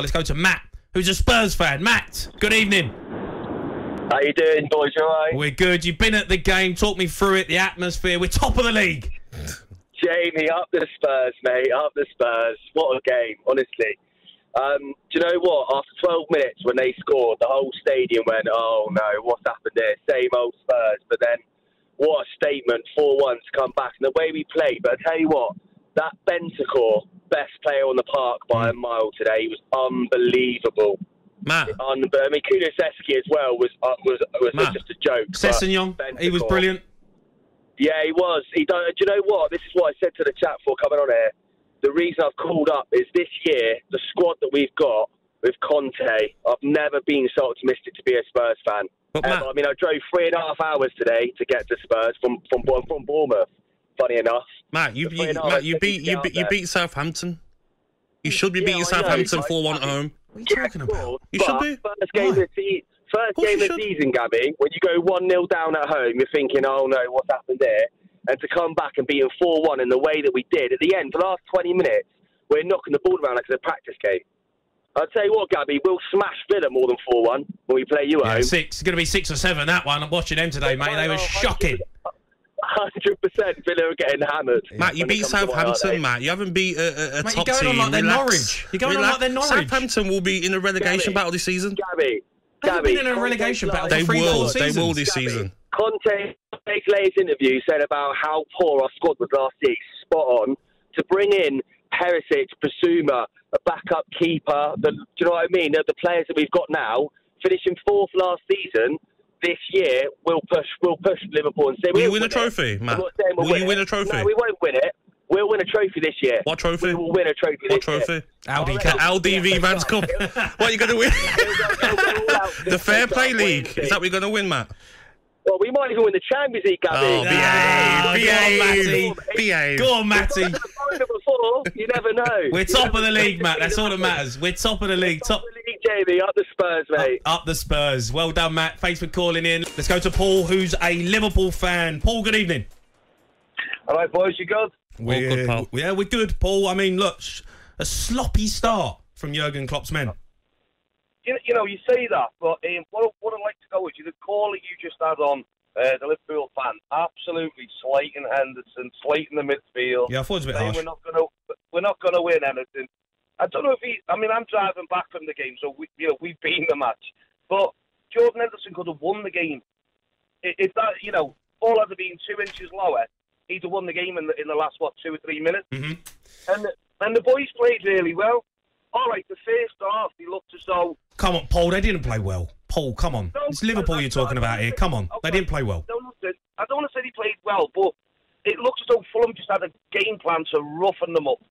Let's go to Matt, who's a Spurs fan. Matt, good evening. How you doing, boys? You all right? We're good. You've been at the game. Talk me through it, the atmosphere. We're top of the league. Jamie, up the Spurs, mate. Up the Spurs. What a game, honestly. Do you know what? After 12 minutes when they scored, the whole stadium went, oh no, what's happened there? Same old Spurs. But then, what a statement, 4-1 to come back. And the way we played, but I tell you what, that Bentancur, best player on the park by a mile today, he was unbelievable. Matt. I mean, Kulusevski as well was just a joke. Sessegnon, he was brilliant. Yeah, he was. Do you know what? This is what I said to the chat before coming on here. The reason I've called up is this year, the squad that we've got with Conte, I've never been so optimistic to be a Spurs fan. But Matt, I mean, I drove 3.5 hours today to get to Spurs from Bournemouth. Funny enough, Matt, you beat Southampton. You should be beating Southampton 4-1 at home. what are you talking about? You should be. First game of the season, Gabby, when you go 1-0 down at home, you're thinking, oh no, what's happened there? And to come back and beat them 4-1 in the way that we did, at the end, for the last 20 minutes, we're knocking the ball around like it's a practice game. I'll tell you what, Gabby, we'll smash Villa more than 4-1 when we play you at home. It's going to be 6 or 7, that one. I'm watching them today, mate. They were shocking. 100% Villa are getting hammered. Matt, you beat Southampton, Matt. You haven't beat a Mate, top you're going team. on like they're Norwich. You're going on like they're Norwich. Southampton will be in a relegation battle this season. Gabby, They've been in a relegation battle for They 3-4 seasons. They will this season. Conte's latest interview said about how poor our squad was last year. Spot on. To bring in Perisic, Basuma, a backup keeper, do you know what I mean? The players that we've got now, finishing 4th last season, this year we'll push Liverpool and say will you win a trophy, Matt? Will you win a trophy? No, we won't win it. We'll win a trophy this year. What trophy? We will win a trophy this year. What trophy? Audi Cup. LDV Vans Cup. What are you going to win? The Fair Play League. Is that what you're going to win, Matt? Well, we might even win the Champions League, Gabby. Oh, behave. Go on, Matty. Before, you never know. We're top of the league, Matt. That's all that matters. We're top of the league. Top of the league, Jamie. Up the Spurs, mate. Up the Spurs. Well done, Matt. Thanks for calling in. Let's go to Paul, who's a Liverpool fan. Paul, good evening. All right, boys, you good? We're good, Paul. Yeah, we're good, Paul. I mean, look, a sloppy start from Jurgen Klopp's men. You know, you say that, but what I'd like to go with you, the caller you just had on, the Liverpool fan, absolutely slating Henderson, slating the midfield. Yeah, I thought it was a bit harsh. We're not gonna win anything. I don't know if I'm driving back from the game, so we've beaten the match. But Jordan Henderson could have won the game. If that, ball had been 2 inches lower, he'd have won the game in the last 2 or 3 minutes. Mm-hmm. And the boys played really well. All right, the first half, he looked as though... Come on, Paul, they didn't play well. Paul, come on. It's Liverpool you're talking about here. Come on. They didn't play well. No, I don't want to say he played well, but it looks as though Fulham just had a game plan to roughen them up.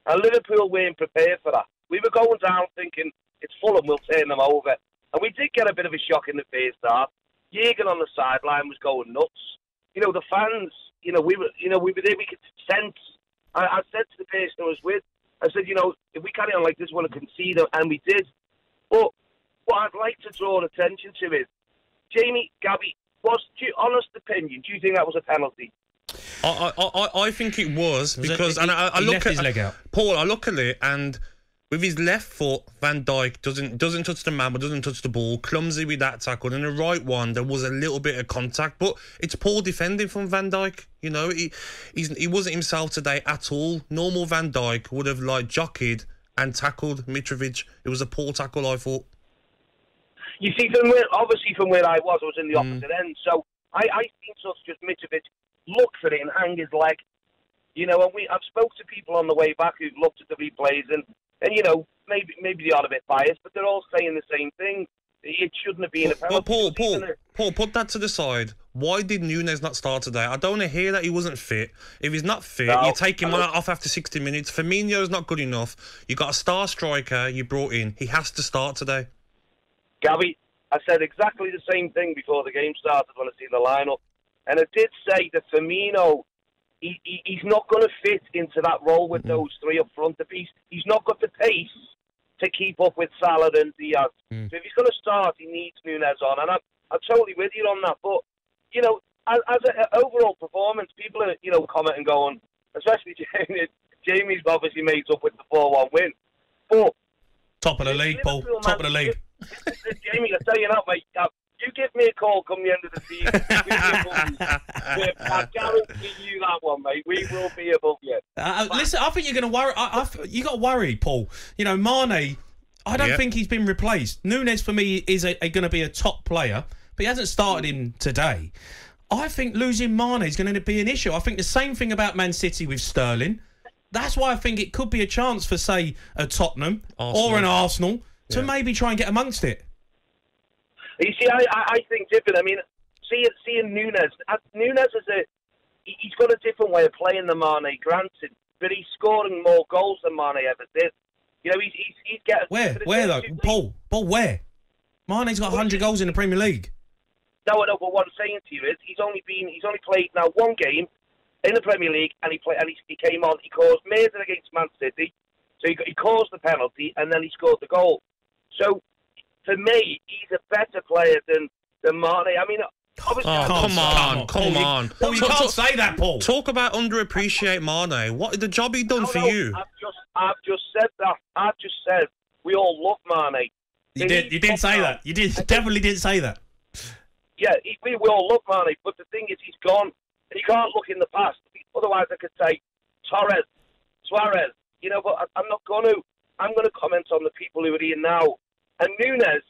And Liverpool weren't prepared for that. We were going down thinking, it's Fulham, we'll turn them over. And we did get a bit of a shock in the first half. Jürgen on the sideline was going nuts. The fans, we were there, we could sense. I said to the person I was with, I said, if we carry on like this, we're going to concede, and we did. But what I'd like to draw attention to is, Jamie, Gabby, honest opinion, do you think that was a penalty? I think it was because, he left his leg out. Paul, I look at it, and with his left foot, Van Dijk doesn't touch the man, but doesn't touch the ball. Clumsy with that tackle. And the right one, there was a little bit of contact, but it's poor defending from Van Dijk. He wasn't himself today at all. Normal Van Dijk would have jockeyed and tackled Mitrovic. It was a poor tackle, I thought. You see, from where I was in the opposite end. So I seen just Mitrovic look for it and hang his leg. And I've spoke to people on the way back who've looked at the replays and maybe they are a bit biased, but they're all saying the same thing. It shouldn't have been a penalty. Paul, put that to the side. Why did Núñez not start today? I don't want to hear that he wasn't fit. If he's not fit, you take him off after 60 minutes. Firmino's not good enough. You got a star striker you brought in. He has to start today. Gabby, I said exactly the same thing before the game started when I seen the lineup, and I did say that Firmino, he's not going to fit into that role with those three up front. He's not got the pace to keep up with Salah and Diaz. So if he's going to start, he needs Núñez on. And I'm totally with you on that. But, as an overall performance, people are, commenting going, especially Jamie's obviously made up with the 4-1 win. But Top of the league, Paul. Liverpool, Top of the man, league. Jamie, I tell you now, mate. You give me a call come the end of the season. I guarantee you that one, mate. We will be above you. Listen, I think you're going to worry. You got to worry, Paul. You know, Mane, I don't think he's been replaced. Nunes, for me, is going to be a top player, but he hasn't started him today. I think losing Mane is going to be an issue. I think the same thing about Man City with Sterling. That's why I think it could be a chance for, say, a Tottenham or an Arsenal to maybe try and get amongst it. You see, I think different. I mean, seeing Nunes is he's got a different way of playing than Mane, granted, but he's scoring more goals than Mane ever did. You know, he's getting... Where though? Paul, where? Mane's got 100 goals in the Premier League. No, but what I'm saying to you is he's only played now one game in the Premier League, and he came on. He caused amazing against Man City, so he caused the penalty, and then he scored the goal. So for me, he's a better player than Mane. I mean, come on. Paul, you can't say that, Paul. Talk about underappreciate Mane. What the job he done for you? I've just said that. I've just said we all love Mane. You didn't say that. You definitely didn't say that. Yeah, we all love Mane, but the thing is, he's gone, and you can't look in the past. Otherwise, I could say Torres, Suarez. You know, but I'm not going to. I'm going to comment on the people who are here now. And Nunes,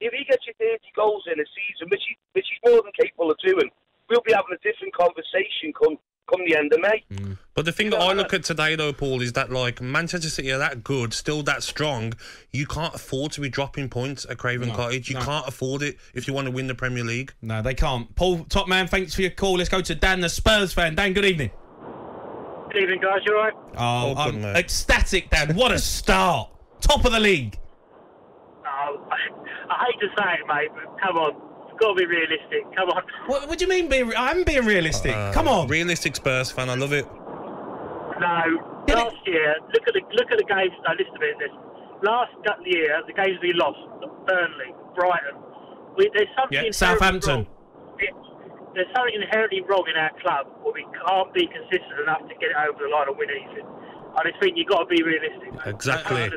if he gets you 30 goals in a season, which he's more than capable of doing, we'll be having a different conversation come the end of May. But the thing that I look at today, though, Paul, is that, like, Manchester City are that good, still that strong. You can't afford to be dropping points at Craven Cottage. You can't afford it if you want to win the Premier League. No, they can't. Paul, top man, thanks for your call. Let's go to Dan, the Spurs fan. Dan, good evening. Good evening, guys. You all right? Oh, I'm ecstatic, Dan. What a start. Top of the league. I hate to say it, mate, but come on. You've got to be realistic. Come on. What do you mean? I'm being realistic. Come on. Realistic Spurs fan. I love it. No. Last year, look at the games. No, listen to me. Last year, the games we lost, Burnley, Brighton. There's something Southampton. There's something inherently wrong in our club where we can't be consistent enough to get it over the line and win anything. I just think you've got to be realistic, mate. Exactly.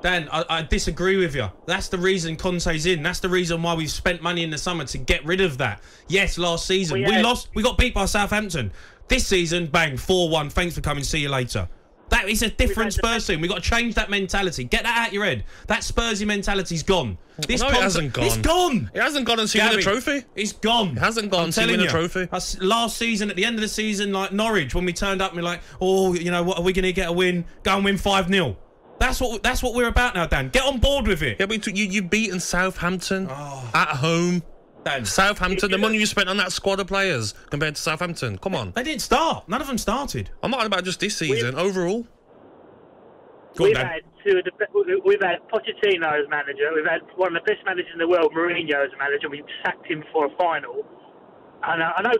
Dan, I disagree with you. That's the reason Conte's in. That's the reason why we've spent money in the summer to get rid of that. Yes, last season we lost. We got beat by Southampton. This season, bang, 4-1. Thanks for coming. See you later. That is a different Spurs team. We've got to change that mentality. Get that out your head. That Spursy mentality's gone. It hasn't gone. It's gone. It hasn't gone until you win a trophy. It's gone. It hasn't gone until you win a trophy. Last season, at the end of the season, like Norwich, when we turned up and we're like, oh, you know, what are we going to get a win? Go and win 5-0. That's what we're about now, Dan. Get on board with it. Yeah, but you've beaten Southampton at home. Dan. Southampton, the money you spent on that squad of players compared to Southampton. Come on. They didn't start. None of them started. I'm not about just this season, overall. We've had Pochettino as manager. We've had one of the best managers in the world, Mourinho, as a manager. We sacked him for a final. And I know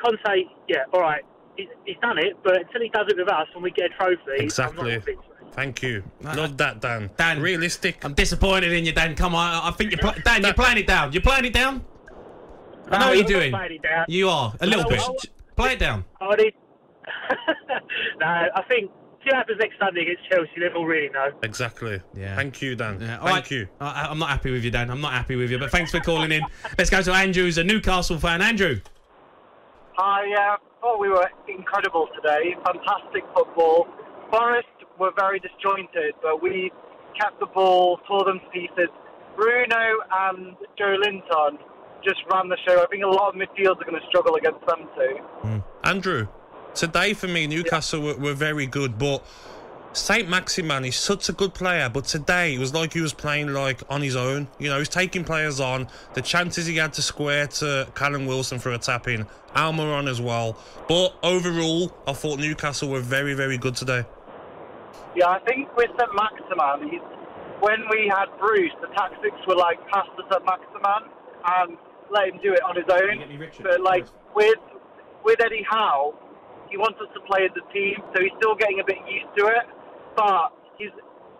Conte, yeah, all right, he's done it, but until he does it with us and we get a trophy, exactly. I'm not Thank you. Love that, Dan. Dan, realistic. I'm disappointed in you, Dan. Come on, I think you're Dan. You're playing it down. You're playing it down. I know what you're doing. You are a little bit. Play it down. No, I think. See what happens next Sunday against Chelsea. Liverpool really know. Exactly. Yeah. Thank you, Dan. Yeah. Thank you. I'm not happy with you, Dan. I'm not happy with you. But thanks for calling in. Let's go to Andrew, who's a Newcastle fan. Andrew. Hi. Thought we were incredible today. Fantastic football. Forest were very disjointed, but we kept the ball, tore them to pieces. Bruno and Joe Linton just ran the show. I think a lot of midfielders are going to struggle against them too. Andrew, today for me, Newcastle were very good, but Saint Maximin is such a good player, but today it was like he was playing like on his own. You know, he's taking players on. The chances he had to square to Callum Wilson for a tap-in, Almiron as well. But overall, I thought Newcastle were very, very good today. Yeah, I think with St. Maximin, when we had Bruce, the tactics were like pass to St. Maximin and let him do it on his own. But like with Eddie Howe, he wants us to play as a team, so he's still getting a bit used to it. But his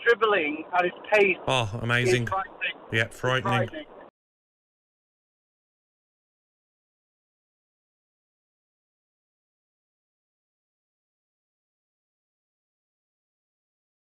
dribbling and his pace amazing. is frightening. Yeah, frightening.